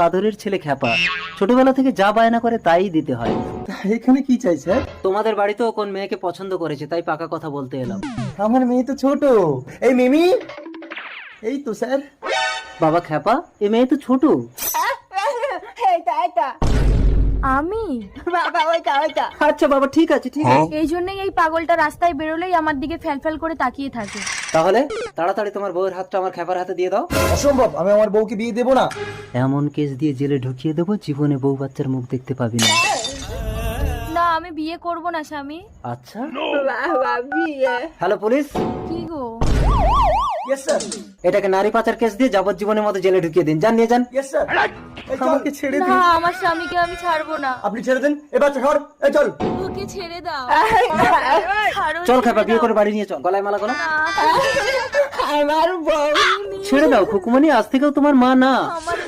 আদরের ছেলে খ্যাপা, ছোটবেলা থেকে যা বায়না করে তাই দিতে হয়। এখানে কি চাই স্যার? তোমাদের বাড়িতেও কোন মেয়েকে পছন্দ করেছে, তাই পাকা কথা বলতে এলাম। আমার মেয়ে তো ছোট। এই মিমি, এই তো স্যার। বাবা খ্যাপা, এ মেয়ে তো ছোট। আমি আচ্ছা বাবা, ঠিক আছে ঠিক আছে। এই জন্যই এই পাগলটা রাস্তায় বেরোলেই আমার দিকে ফ্যাল করে তাকিয়ে থাকে। তাহলে তাড়াতাড়ি তোমার বউয়ের হাতটা আমার খ্যাপার হাতে দিয়ে দাও। অসম্ভব, আমি আমার বউকে বিয়ে দেবো না। এমন কেস দিয়ে জেলে ঢুকিয়ে দেবো, জীবনে বউ বাচ্চার মুখ দেখতে পাবি না। না, আমি বিয়ে করব না স্বামী। আচ্ছা, হ্যালো পুলিশ। কি গো? ইয়েস স্যার, এটাকে নারী পাচার কেস দিয়ে যাবজ্জীবনের মতো জেলে ঢুকিয়ে দিন, যান নিয়ে যান। Yes sir. আমাকে ছেড়ে না, দিন। আমার স্বামীকে আমি ছাড়বো না। আপনি ছেড়ে দেন, এবার চল, এই চল। ওকে ছেড়ে দাও। ছাড়ো, চল খ্যাপা, ছেড়ে বিয়ে দাও। করে বাড়ি নিয়ে চল, গলায় মালা করো। আমার বউ, ছেড়ে দাও খুকুমনি, আজ থেকেও তোমার মা না। আমার